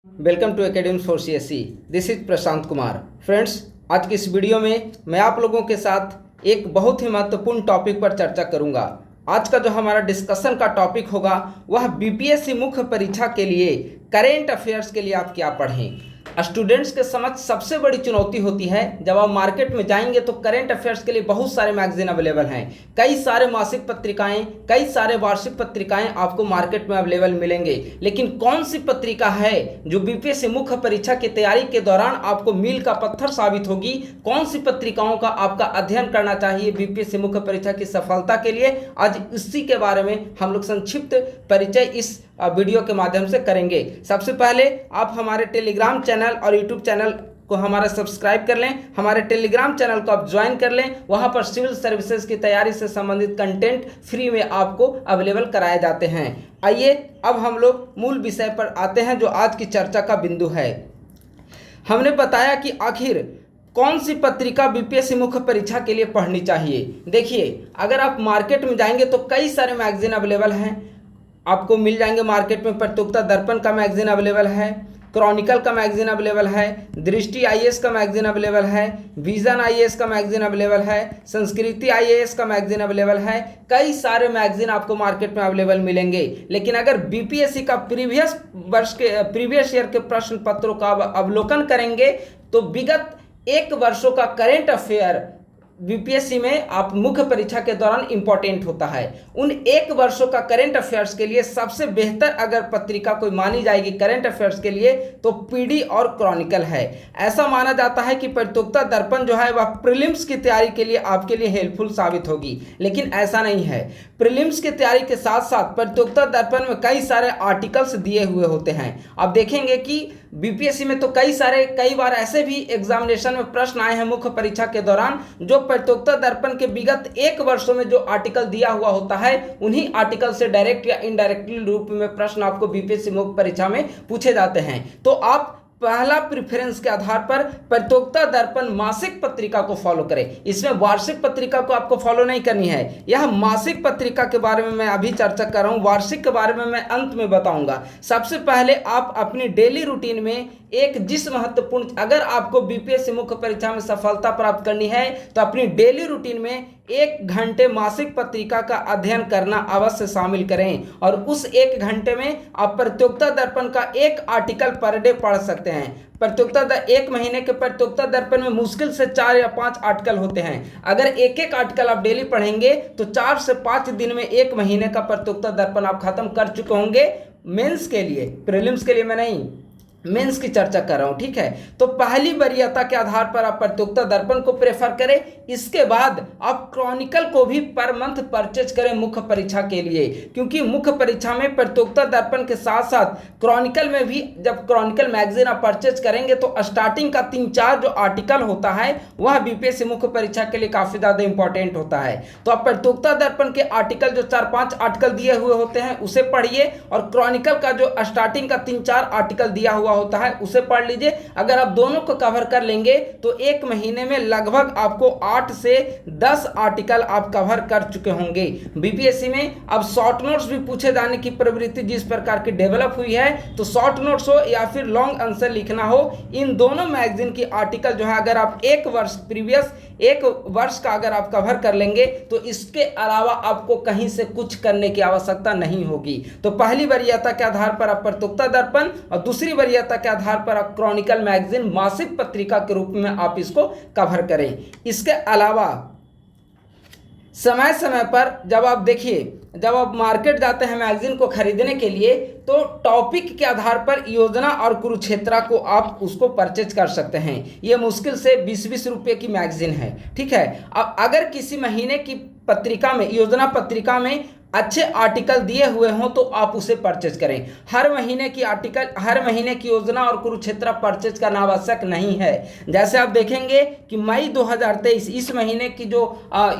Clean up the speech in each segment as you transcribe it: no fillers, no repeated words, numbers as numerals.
Welcome to academy for CSC. This is Prashant Kumar. Friends, आज की इस वीडियो में मैं आप लोगों के साथ एक बहुत ही महत्वपूर्ण टॉपिक पर चर्चा करूंगा। आज का जो हमारा डिस्कशन का टॉपिक होगा वह बीपीएससी मुख्य परीक्षा के लिए करेंट अफेयर्स के लिए आप क्या पढ़ें। स्टूडेंट्स के समझ सबसे बड़ी चुनौती होती है जब आप मार्केट में जाएंगे तो करेंट अफेयर्स के लिए बहुत सारे मैगजीन अवेलेबल हैं, कई सारे मासिक पत्रिकाएं, कई सारे वार्षिक पत्रिकाएं आपको मार्केट में अवेलेबल मिलेंगे, लेकिन कौन सी पत्रिका है जो बीपीएससी मुख्य परीक्षा की तैयारी के दौरान आपको मील का पत्थर साबित होगी, कौन सी पत्रिकाओं का आपका अध्ययन करना चाहिए बीपीएससी मुख्य परीक्षा की सफलता के लिए, आज इसी के बारे में हम लोग संक्षिप्त परिचय इस वीडियो के माध्यम से करेंगे। सबसे पहले आप हमारे टेलीग्राम चैनल और यूट्यूब चैनल को हमारा सब्सक्राइब कर लें, हमारे टेलीग्राम चैनल को आप ज्वाइन कर लें। वहां पर सिविल सर्विसेज की तैयारी से संबंधित कंटेंट फ्री में आपको अवेलेबल कराए जाते हैं। आइए अब हम लोग मूल विषय पर आते हैं जो आज की चर्चा का बिंदु है। हमने बताया कि आखिर कौन सी पत्रिका बीपीएससी मुख्य परीक्षा के लिए पढ़नी चाहिए। देखिए, अगर आप मार्केट में जाएंगे तो कई सारे मैगजीन अवेलेबल हैं, आपको मिल जाएंगे मार्केट में। प्रतियोगिता दर्पण का मैगजीन अवेलेबल है, क्रॉनिकल का मैगजीन अवेलेबल है, दृष्टि आईएएस का मैगजीन अवेलेबल है, विजन आईएएस का मैगजीन अवेलेबल है, संस्कृति आईएएस का मैगजीन अवेलेबल है। कई सारे मैगजीन आपको मार्केट में अवेलेबल मिलेंगे। लेकिन अगर बीपीएससी का प्रीवियस ईयर के प्रश्न पत्रों का अवलोकन करेंगे तो विगत एक वर्षों का करेंट अफेयर बीपीएससी में आप मुख्य परीक्षा के दौरान इंपॉर्टेंट होता है। उन एक वर्षों का करेंट अफेयर्स के लिए सबसे बेहतर अगर पत्रिका कोई मानी जाएगी करेंट अफेयर्स के लिए तो पीडी और क्रॉनिकल है। ऐसा माना जाता है कि प्रतियोगिता दर्पण जो है वह प्रीलिम्स की तैयारी के लिए आपके लिए हेल्पफुल साबित होगी, लेकिन ऐसा नहीं है। प्रीलिम्स की तैयारी के साथ साथ प्रतियोगिता दर्पण में कई सारे आर्टिकल्स दिए हुए होते हैं। आप देखेंगे कि बीपीएससी में तो कई बार ऐसे भी एग्जामिनेशन में प्रश्न आए हैं मुख्य परीक्षा के दौरान जो प्रतियोगिता दर्पण के विगत एक वर्षों में जो आर्टिकल दिया हुआ होता है उन्हीं आर्टिकल से डायरेक्ट या इनडायरेक्टली रूप में प्रश्न आपको बीपीएससी मुख्य परीक्षा में पूछे जाते हैं। तो आप पहला प्रेफरेंस के आधार पर प्रतियोगिता दर्पण मासिक पत्रिका को फॉलो करें। इसमें वार्षिक पत्रिका को आपको फॉलो नहीं करनी है। यह मासिक पत्रिका के बारे में मैं अभी चर्चा कर रहा हूं, वार्षिक के बारे में मैं अंत में बताऊंगा। सबसे पहले आप अपनी डेली रूटीन में अगर आपको बीपीएससी मुख्य परीक्षा में सफलता प्राप्त करनी है तो अपनी डेली रूटीन में 1 घंटे मासिक पत्रिका का अध्ययन करना अवश्य शामिल करें और उस 1 घंटे में आप प्रतियोगिता दर्पण का एक आर्टिकल पर डे पढ़ सकते हैं। एक महीने के प्रतियोगिता दर्पण में मुश्किल से 4 या 5 आर्टिकल होते हैं। अगर एक आर्टिकल आप डेली पढ़ेंगे तो 4 से 5 दिन में 1 महीने का प्रतियोगिता दर्पण आप खत्म कर चुके होंगे। मेंस के लिए, प्रीलिम्स के लिए मैं नहीं, मेंस की चर्चा कर रहा हूं, ठीक है। तो पहली वरीयता के आधार पर आप प्रतियोगिता दर्पण को प्रेफर करें। इसके बाद आप क्रॉनिकल को भी पर मंथ परचेज करें मुख्य परीक्षा के लिए, क्योंकि मुख्य परीक्षा में प्रतियोगिता दर्पण के साथ साथ क्रॉनिकल में भी जब क्रॉनिकल मैगजीन आप परचेज करेंगे तो स्टार्टिंग का 3-4 जो आर्टिकल होता है वह बीपीएससी मुख्य परीक्षा के लिए काफी ज्यादा इंपॉर्टेंट होता है। तो आप प्रतियोगिता दर्पण के आर्टिकल जो 4-5 आर्टिकल दिए हुए होते हैं उसे पढ़िए और क्रॉनिकल का जो स्टार्टिंग का 3-4 आर्टिकल दिया हुआ होता है उसे पढ़ लीजिए। अगर आप दोनों को कवर कर लेंगे तो 1 महीने में लगभग आपको 8 से 10 आर्टिकल आप कवर कर चुके होंगे। बीपीएससी में अब शॉर्ट नोट्स भी पूछे जाने की प्रवृत्ति जिस प्रकार की डेवलप हुई है, तो शॉर्ट नोट्स हो या फिर लॉन्ग आंसर लिखना हो, इन दोनों मैगजीन की आर्टिकल जो है अगर आप एक वर्ष का अगर आप कवर कर लेंगे तो इसके अलावा आपको कहीं से कुछ करने की आवश्यकता नहीं होगी। तो पहली वरीयता के आधार पर आप प्रतियोगिता दर्पण और दूसरी वरीयता के आधार पर आप क्रॉनिकल मैगजीन मासिक पत्रिका के रूप में आप इसको कवर करें। इसके अलावा समय समय पर जब आप मार्केट जाते हैं मैगजीन को खरीदने के लिए तो टॉपिक के आधार पर योजना और कुरुक्षेत्रा को आप उसको परचेज कर सकते हैं। ये मुश्किल से 20-20 रुपये की मैगजीन है, ठीक है। अब अगर किसी महीने की पत्रिका में, योजना पत्रिका में अच्छे आर्टिकल दिए हुए हों तो आप उसे परचेज करें। हर महीने की योजना और कुरुक्षेत्र परचेज करना आवश्यक नहीं है। जैसे आप देखेंगे कि मई 2023 इस महीने की जो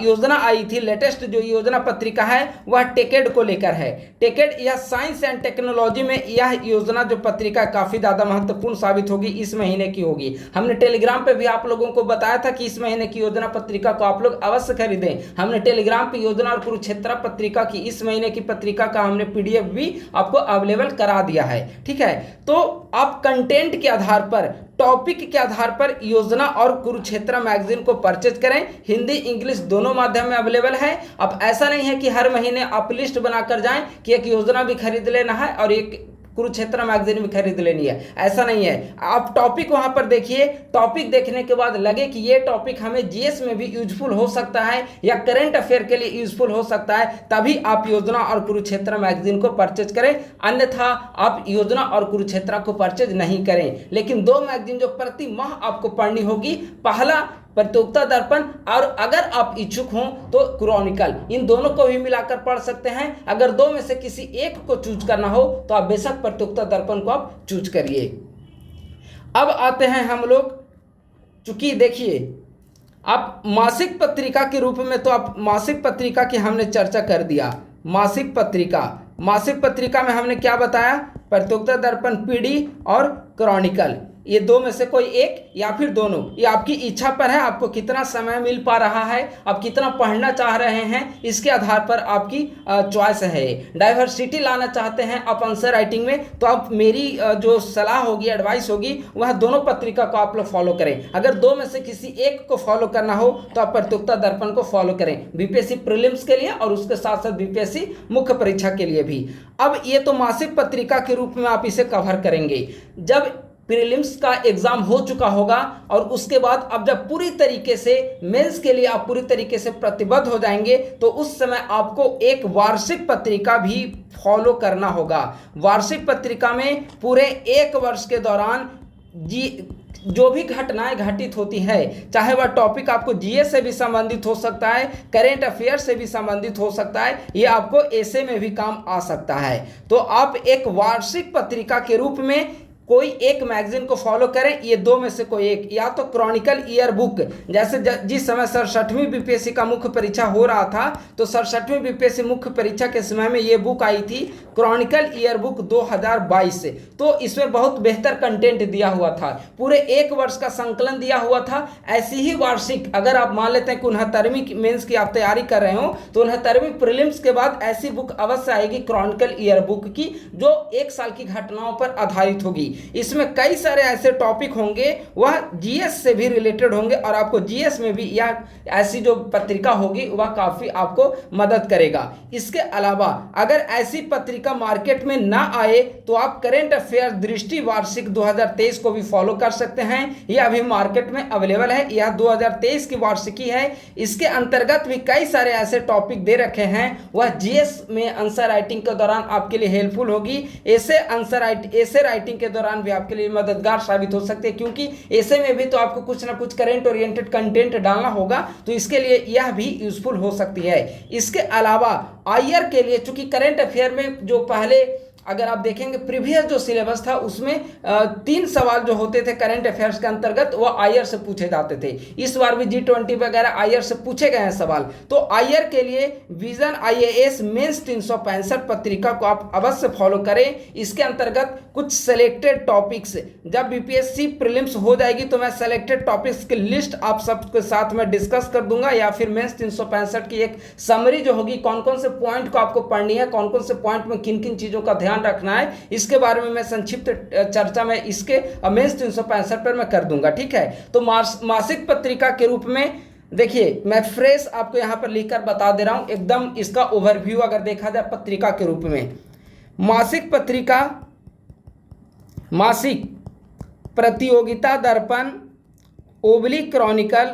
योजना आई थी, लेटेस्ट जो योजना पत्रिका है वह टेकेड को लेकर है। टेकेड यह साइंस एंड टेक्नोलॉजी में यह योजना जो पत्रिका काफ़ी ज़्यादा महत्वपूर्ण साबित होगी, इस महीने की होगी। हमने टेलीग्राम पे भी आप लोगों को बताया था कि इस महीने की योजना पत्रिका को आप लोग अवश्य खरीदें। हमने टेलीग्राम पे योजना और कुरुक्षेत्र पत्रिका की इस महीने की पत्रिका का हमने पीडीएफ भी आपको अवेलेबल करा दिया है। ठीक है, तो आप कंटेंट के आधार पर, टॉपिक के आधार पर योजना और कुरुक्षेत्र मैगजीन को परचेज करें। हिंदी इंग्लिश दोनों माध्यम में अवेलेबल है। अब ऐसा नहीं है कि हर महीने आप लिस्ट बनाकर जाएं कि एक योजना भी खरीद लेना है और एक कुरुक्षेत्र मैगजीन भी खरीद लेनी है, ऐसा नहीं है। आप टॉपिक वहां पर देखिए, टॉपिक देखने के बाद लगे कि ये टॉपिक हमें जीएस में भी यूजफुल हो सकता है या करंट अफेयर के लिए यूजफुल हो सकता है, तभी आप योजना और कुरुक्षेत्र मैगजीन को परचेज करें, अन्यथा आप योजना और कुरुक्षेत्र को परचेज नहीं करें। लेकिन दो मैगजीन जो प्रति माह आपको पढ़नी होगी, पहला प्रतियोगिता दर्पण और अगर आप इच्छुक हों तो क्रॉनिकल, इन दोनों को भी मिलाकर पढ़ सकते हैं। अगर दो में से किसी एक को चूज करना हो तो आप बेशक प्रतियोगिता दर्पण को आप चूज करिए। अब आते हैं हम लोग, चूंकि देखिए आप मासिक पत्रिका के रूप में, तो आप मासिक पत्रिका की हमने चर्चा कर दिया। मासिक पत्रिका में हमने क्या बताया, प्रतियोगिता दर्पण पीडी और क्रॉनिकल, ये दो में से कोई एक या फिर दोनों, ये आपकी इच्छा पर है, आपको कितना समय मिल पा रहा है, आप कितना पढ़ना चाह रहे हैं, इसके आधार पर आपकी चॉइस है। डाइवर्सिटी लाना चाहते हैं आप आंसर राइटिंग में, तो आप मेरी जो सलाह होगी, एडवाइस होगी, वह दोनों पत्रिका को आप लोग फॉलो करें। अगर दो में से किसी एक को फॉलो करना हो तो आप प्रतियोगिता दर्पण को फॉलो करें, बीपीएससी प्रीलिम्स के लिए और उसके साथ साथ बीपीएससी मुख्य परीक्षा के लिए भी। अब ये तो मासिक पत्रिका के रूप में आप इसे कवर करेंगे। जब प्रीलिम्स का एग्जाम हो चुका होगा और उसके बाद अब जब पूरी तरीके से मेंस के लिए आप पूरी तरीके से प्रतिबद्ध हो जाएंगे, तो उस समय आपको एक वार्षिक पत्रिका भी फॉलो करना होगा। वार्षिक पत्रिका में पूरे एक वर्ष के दौरान जो भी घटनाएं घटित होती है, चाहे वह टॉपिक आपको जीएस से भी संबंधित हो सकता है, करेंट अफेयर से भी संबंधित हो सकता है, ये आपको एसे में भी काम आ सकता है। तो आप एक वार्षिक पत्रिका के रूप में कोई एक मैगजीन को फॉलो करें, ये दो में से कोई एक, या तो क्रॉनिकल ईयर बुक, जैसे जिस समय 67वीं बीपीएससी का मुख्य परीक्षा हो रहा था, तो 67वीं बीपीएससी मुख्य परीक्षा के समय में ये बुक आई थी, क्रॉनिकल ईयर बुक 2022 से। तो इसमें बहुत बेहतर कंटेंट दिया हुआ था, पूरे एक वर्ष का संकलन दिया हुआ था। ऐसी ही वार्षिक, अगर आप मान लेते हैं कि 69वीं मेंस की आप तैयारी कर रहे हो, तो 69वीं प्रीलिम्स के बाद ऐसी बुक अवश्य आएगी क्रॉनिकल ईयर बुक की, जो एक साल की घटनाओं पर आधारित होगी। इसमें कई सारे ऐसे टॉपिक होंगे, वह जीएस से भी रिलेटेड होंगे और आपको जीएस में भी यह ऐसी जो पत्रिका होगी वह काफी आपको मदद करेगा। इसके अलावा अगर ऐसी पत्रिका मार्केट में ना आए तो आप करेंट अफेयर दृष्टि वार्षिक 2023 को भी फॉलो कर सकते हैं। यह अभी मार्केट में अवेलेबल है, यह 2023 की वार्षिकी है। इसके अंतर्गत भी कई सारे ऐसे टॉपिक दे रखे हैं, वह जीएस में आंसर राइटिंग के दौरान आपके लिए हेल्पफुल होगी। ऐसे राइटिंग के दौरान भी आपके लिए मददगार साबित हो सकते हैं, क्योंकि ऐसे में भी तो आपको कुछ ना कुछ करंट ओरिएंटेड कंटेंट डालना होगा, तो इसके लिए यह भी यूजफुल हो सकती है। इसके अलावा आईआर के लिए, चूंकि करंट अफेयर में जो पहले अगर आप देखेंगे प्रीवियस जो सिलेबस था उसमें 3 सवाल जो होते थे करंट अफेयर्स के अंतर्गत वो आईआर से पूछे जाते थे। इस बार भी G20 वगैरह आईआर से पूछे गए हैं सवाल। तो आईआर के लिए विजन आईएएस मेंस 365 पत्रिका को आप अवश्य फॉलो करें। इसके अंतर्गत कुछ सेलेक्टेड टॉपिक्स, जब बीपीएससी प्रीलिम्स हो जाएगी तो मैं सेलेक्टेड टॉपिक्स की लिस्ट आप सबके साथ में डिस्कस कर दूंगा, या फिर मेंस 365 की एक समरी जो होगी, कौन कौन से पॉइंट को आपको पढ़नी है, कौन कौन से पॉइंट में किन किन चीजों का ध्यान रखना है, इसके बारे में मैं संक्षिप्त चर्चा में इसके मेंस 365 पर मैं कर दूंगा। ठीक है, तो मासिक पत्रिका के रूप में देखिए मैं फ्रेश आपको यहां पर लिखकर बता दे रहा हूं, एकदम इसका ओवरव्यू अगर देखा जाए पत्रिका के रूप में। मासिक पत्रिका, मासिक प्रतियोगिता दर्पण ओबली क्रॉनिकल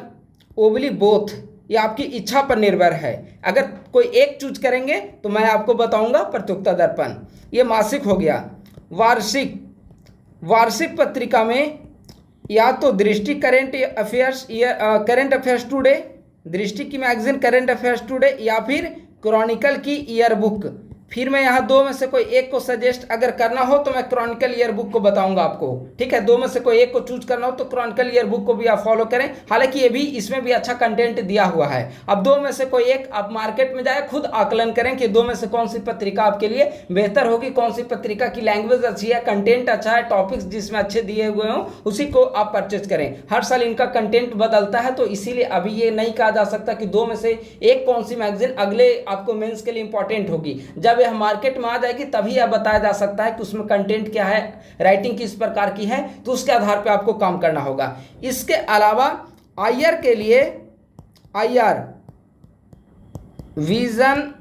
ओबली बोथ, ये आपकी इच्छा पर निर्भर है। अगर कोई एक चूज करेंगे तो मैं आपको बताऊंगा प्रतियोगिता दर्पण, ये मासिक हो गया। वार्षिक पत्रिका में या तो दृष्टि करंट अफेयर्स टुडे, दृष्टि की मैगजीन करंट अफेयर्स टुडे, या फिर क्रॉनिकल की ईयर बुक, फिर मैं यहाँ दो में से कोई एक को सजेस्ट अगर करना हो तो मैं क्रॉनिकल ईयर बुक को बताऊंगा आपको, ठीक है। दो में से कोई एक को चूज करना हो तो क्रॉनिकल ईयर बुक को भी आप फॉलो करें, हालांकि ये भी इसमें भी अच्छा कंटेंट दिया हुआ है। अब दो में से कोई एक आप मार्केट में जाए, खुद आकलन करें कि दो में से कौन सी पत्रिका आपके लिए बेहतर होगी, कौन सी पत्रिका की लैंग्वेज अच्छी है, कंटेंट अच्छा है, टॉपिक्स जिसमें अच्छे दिए हुए हों उसी को आप परचेज करें। हर साल इनका कंटेंट बदलता है, तो इसीलिए अभी ये नहीं कहा जा सकता कि दो में से एक कौन सी मैगजीन अगले आपको मेंस के लिए इंपॉर्टेंट होगी। जब यह मार्केट में आ जाएगी तभी यह बताया जा सकता है कि उसमें कंटेंट क्या है, राइटिंग किस प्रकार की है, तो उसके आधार पर आपको काम करना होगा। इसके अलावा आईआर के लिए आईआर विजन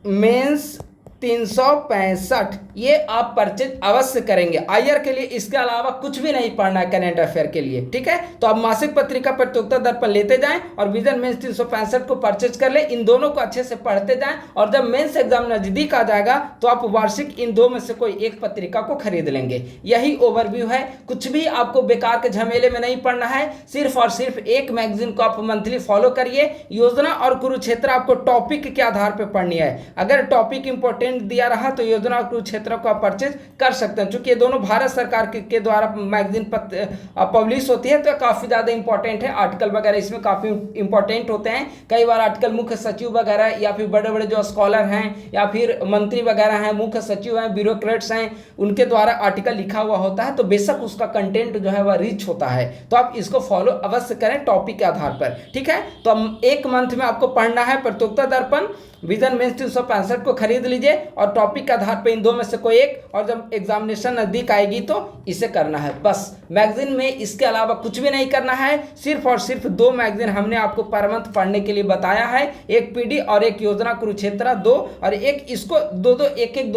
मेंस 365 ये आप परचेज अवश्य करेंगे आईआर के लिए। इसके अलावा कुछ भी नहीं पढ़ना है करंट अफेयर के लिए, ठीक है। तो आप मासिक पत्रिका प्रतियोगिता दर्पण लेते जाएं और विजन मेंस 365 को परचेज कर ले। इन दोनों को अच्छे से पढ़ते जाएं और जब मेंस एग्जाम नजदीक आ जाएगा तो आप वार्षिक इन दो में से कोई एक पत्रिका को खरीद लेंगे। यही ओवरव्यू है, कुछ भी आपको बेकार के झमेले में नहीं पढ़ना है, सिर्फ और सिर्फ एक मैगजीन को आप मंथली फॉलो करिए। योजना और कुरुक्षेत्र आपको टॉपिक के आधार पर पढ़नी है। अगर टॉपिक इंपॉर्टेंट दिया रहा तो योजना और कुरुक्षेत्र को आप परचेज कर सकते हैं। चूंकि ये दोनों भारत सरकार के द्वारा मैगजीन पब्लिश होती है तो काफी ज्यादा इंपॉर्टेंट है। आर्टिकल वगैरह इसमें काफी इंपॉर्टेंट होते हैं। कई बार आर्टिकल मुख्य सचिव वगैरह या फिर बड़े बड़े जो स्कॉलर हैं या फिर मंत्री वगैरह हैं, मुख्य सचिव हैं, ब्यूरोक्रेट्स हैं, उनके द्वारा आर्टिकल लिखा हुआ होता है, तो बेशक उसका कंटेंट जो है वह रिच होता है। तो आप इसको फॉलो अवश्य करें टॉपिक के आधार पर, ठीक है। तो एक मंथ में आपको पढ़ना है प्रतियोगिता दर्पण, विजन मेंस 365 को खरीद लीजिए और टॉपिक के आधार पर इन दो में से कोई एक, और जब एग्जामिनेशन नजदीक आएगी तो इसे करना है। बस मैगजीन में इसके अलावा कुछ भी नहीं करना है, सिर्फ और सिर्फ दो मैगजीन हमने आपको पर मंथ पढ़ने के लिए बताया है, एक पीडी और एक योजना कुरुक्षेत्र दो, और एक इसको दो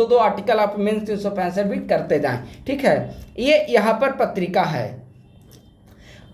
दो आर्टिकल आप मेंस 365 भी करते जाएं, ठीक है। ये यहाँ पर पत्रिका है।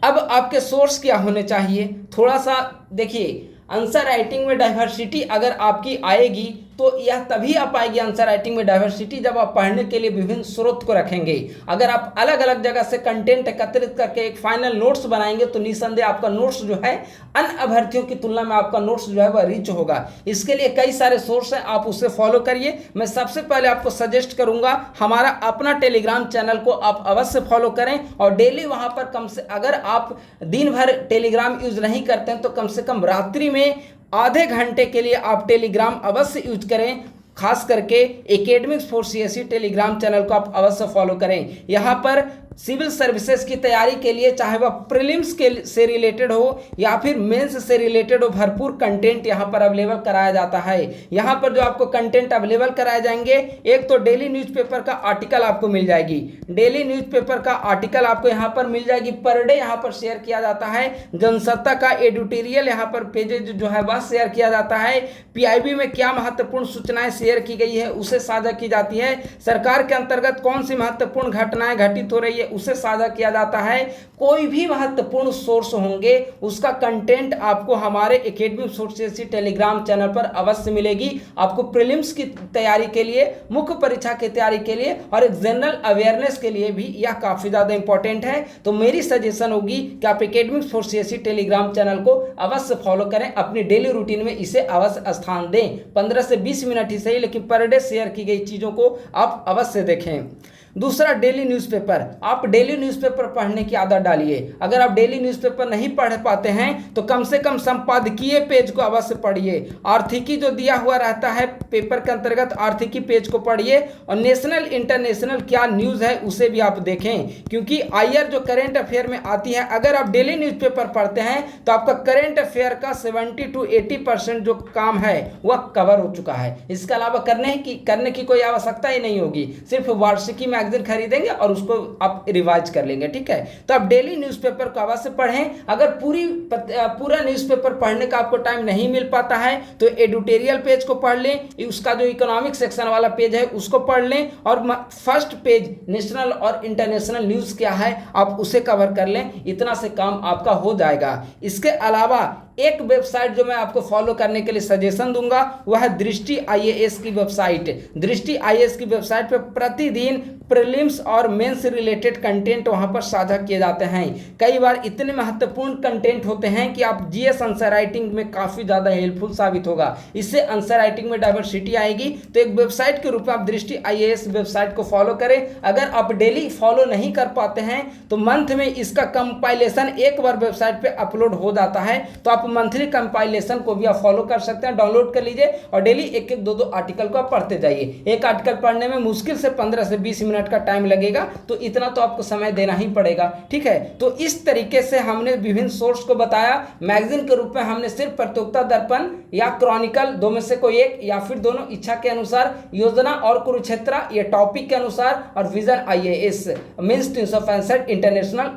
अब आपके सोर्स क्या होने चाहिए, थोड़ा सा देखिए। आंसर राइटिंग में डाइवर्सिटी अगर आपकी आएगी तो यह तभी आ पाएगी आंसर राइटिंग में डाइवर्सिटी जब आप पढ़ने के लिए विभिन्न स्रोत को रखेंगे। अगर आप अलग अलग जगह से कंटेंट एकत्रित करके एक फाइनल नोट्स बनाएंगे तो निसंदेह आपका नोट्स जो है अन्य अभ्यर्थियों की तुलना में आपका नोट्स जो है वह रिच होगा। इसके लिए कई सारे सोर्स हैं, आप उसे फॉलो करिए। मैं सबसे पहले आपको सजेस्ट करूंगा हमारा अपना टेलीग्राम चैनल को आप अवश्य फॉलो करें और डेली वहां पर कम से, अगर आप दिन भर टेलीग्राम यूज नहीं करते हैं तो कम से कम रात्रि में आधे घंटे के लिए आप टेलीग्राम अवश्य यूज करें। खास करके academics for CSE Telegram channel को आप अवश्य फॉलो करें। यहाँ पर सिविल सर्विसेज की तैयारी के लिए, चाहे वह प्रीलिम्स के से रिलेटेड हो या फिर मेंस से रिलेटेड हो, भरपूर कंटेंट यहाँ पर अवेलेबल कराया जाता है। यहाँ पर जो आपको कंटेंट अवेलेबल कराए जाएंगे, एक तो डेली न्यूज़पेपर का आर्टिकल आपको मिल जाएगी, डेली न्यूज़पेपर का आर्टिकल आपको यहाँ पर मिल जाएगी, पर डे यहाँ पर शेयर किया जाता है। जनसत्ता का एडिटोरियल यहाँ पर पेजेज जो है वह शेयर किया जाता है। पीआईबी में क्या महत्वपूर्ण सूचनाएं शेयर की गई है उसे साझा की जाती है। सरकार के अंतर्गत कौन सी महत्वपूर्ण घटनाएं घटित हो रही है उसे साझा किया जाता है। कोई भी महत्वपूर्ण सोर्स होंगे उसका कंटेंट आपको हमारे एकेडमिक सोर्सेस टेलीग्राम चैनल पर अवश्य मिलेगी। आपको प्रीलिम्स की तैयारी के लिए, मुख्य परीक्षा की तैयारी के लिए और एक जनरल अवेयरनेस के लिए भी यह काफी ज्यादा इंपॉर्टेंट है। तो मेरी सजेशन होगी कि आप एकेडमिक सोर्सेस टेलीग्राम चैनल को अवश्य फॉलो करें, अपनी डेली रूटीन में इसे अवश्य स्थान दें। 15 से 20 मिनट ही सही, लेकिन पर डे शेयर की गई चीजों को आप अवश्य देखें। दूसरा, डेली न्यूज़पेपर। आप डेली न्यूज़पेपर पढ़ने की आदत डालिए। अगर आप डेली न्यूज़पेपर नहीं पढ़ पाते हैं तो कम से कम संपादकीय पेज को अवश्य पढ़िए। आर्थिकी जो दिया हुआ रहता है पेपर के अंतर्गत, आर्थिकी पेज को पढ़िए और नेशनल इंटरनेशनल क्या न्यूज़ है उसे भी आप देखें, क्योंकि आईआर जो करेंट अफेयर में आती है, अगर आप डेली न्यूज़पेपर पढ़ते हैं तो आपका करेंट अफेयर का 70 to 80% जो काम है वह कवर हो चुका है। इसके अलावा करने की कोई आवश्यकता ही नहीं होगी, सिर्फ वार्षिकी मैगजीन खरीदेंगे और उसको आप रिवाइज कर लेंगे, ठीक है। तो आप डेली न्यूज़पेपर को अवश्य पढ़ें। अगर पूरा न्यूज़पेपर पढ़ने का आपको टाइम नहीं मिल पाता है तो एडिटोरियल पेज को पढ़ लें, उसका जो इकोनॉमिक सेक्शन वाला पेज है उसको पढ़ लें और फर्स्ट पेज नेशनल और इंटरनेशनल न्यूज़ क्या है आप उसे कवर कर लें। इतना से काम आपका हो जाएगा। इसके अलावा एक वेबसाइट जो मैं आपको फॉलो करने के लिए सजेशन दूंगा वह है दृष्टि आईएएस की वेबसाइट। दृष्टि आईएएस की वेबसाइट पर प्रतिदिन प्रीलिम्स और मेंस रिलेटेड कंटेंट वहां पर साझा किए जाते हैं। कई बार इतने महत्वपूर्ण कंटेंट होते हैं कि आप जीएस आंसर राइटिंग में काफी ज्यादा हेल्पफुल साबित होगा। इससे आंसर राइटिंग में डाइवर्सिटी आएगी। तो एक वेबसाइट के रूप में आप दृष्टि आईएएस वेबसाइट को फॉलो करें। अगर आप डेली फॉलो नहीं कर पाते हैं तो मंथ में इसका कंपाइलेशन एक बार वेबसाइट पे अपलोड हो जाता है, तो आप मंथली कंपाइलेशन को भी आप फॉलो कर सकते हैं। डाउनलोड कर लीजिए और डेली एक एक दो आर्टिकल को आप पढ़ते जाइए। एक आर्टिकल पढ़ने में मुश्किल से 15 से 20 मिनट का टाइम लगेगा, तो इतना तो आपको समय देना ही पड़ेगा। ठीक है, तो इस तरीके से हमने विभिन्न सोर्स को बताया। मैगजीन के रूप में हमने सिर्फ प्रतियोगिता दर्पण या क्रॉनिकल, दो में से कोई एक या फिर दोनों इच्छा के अनुसार, योजना और कुरुक्षेत्र ये टॉपिक के अनुसार, और विजन आईएएस मींस 365 इंटरनेशनल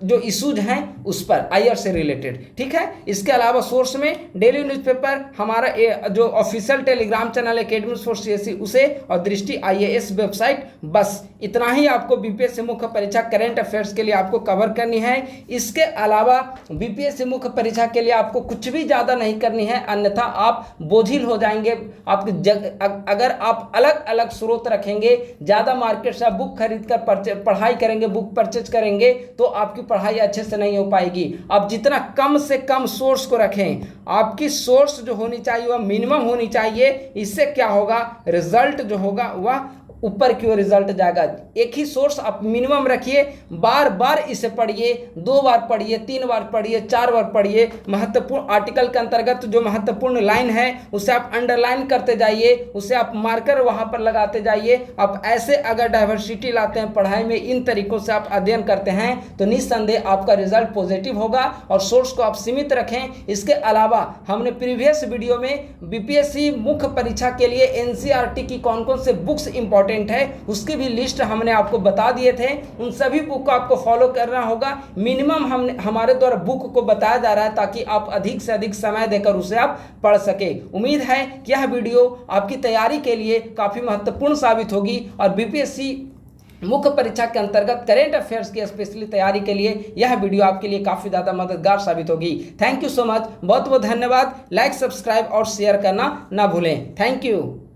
जो इशूज हैं उस पर आईआर से रिलेटेड। ठीक है, इसके अलावा सोर्स में डेली न्यूज़पेपर, हमारा जो official Telegram channel academy for CSC उसे, और दृष्टि आईएएस वेबसाइट, बस इतना ही आपको बीपीएससी मुख्य परीक्षा करंट अफेयर्स के लिए आपको कवर करनी है। इसके अलावा बीपीएससी मुख्य परीक्षा के लिए आपको कुछ भी ज़्यादा नहीं करनी है, अन्यथा आप बोझिल हो जाएंगे। अगर आप अलग अलग स्रोत रखेंगे, ज़्यादा मार्केट से बुक खरीद कर पढ़ाई करेंगे, बुक परचेज करेंगे, तो आपकी पढ़ाई अच्छे से नहीं हो पाएगी। आप जितना कम से कम सोर्स को रखें, आपकी सोर्स जो होनी चाहिए वह मिनिमम होनी चाहिए। इससे क्या होगा, रिजल्ट जो होगा वह ऊपर की ओर रिजल्ट जाएगा। एक ही सोर्स आप मिनिमम रखिए, बार बार इसे पढ़िए, 2 बार पढ़िए, 3 बार पढ़िए, 4 बार पढ़िए। महत्वपूर्ण आर्टिकल के अंतर्गत जो महत्वपूर्ण लाइन है उसे आप अंडरलाइन करते जाइए, उसे आप मार्कर वहां पर लगाते जाइए। आप ऐसे अगर डाइवर्सिटी लाते हैं पढ़ाई में, इन तरीकों से आप अध्ययन करते हैं, तो निस्संदेह आपका रिजल्ट पॉजिटिव होगा। और सोर्स को आप सीमित रखें। इसके अलावा हमने प्रीवियस वीडियो में बीपीएससी मुख्य परीक्षा के लिए एनसीईआरटी की कौन कौन से बुक्स इंपॉर्टेंट है उसकी भी लिस्ट हमने आपको बता दिए थे। उन सभी बुक को आपको फॉलो करना होगा। मिनिमम हमारे द्वारा बुक को बताया जा रहा है ताकि आप अधिक से अधिक समय देकर उसे आप पढ़ सके। उम्मीद है कि यह वीडियो आपकी तैयारी के लिए काफी महत्वपूर्ण साबित होगी और बीपीएससी मुख्य परीक्षा के अंतर्गत करेंट अफेयर्स की स्पेशली तैयारी के लिए यह वीडियो आपके लिए काफ़ी ज़्यादा मददगार साबित होगी। थैंक यू सो मच, बहुत बहुत धन्यवाद। लाइक, सब्सक्राइब और शेयर करना ना भूलें। Thank you.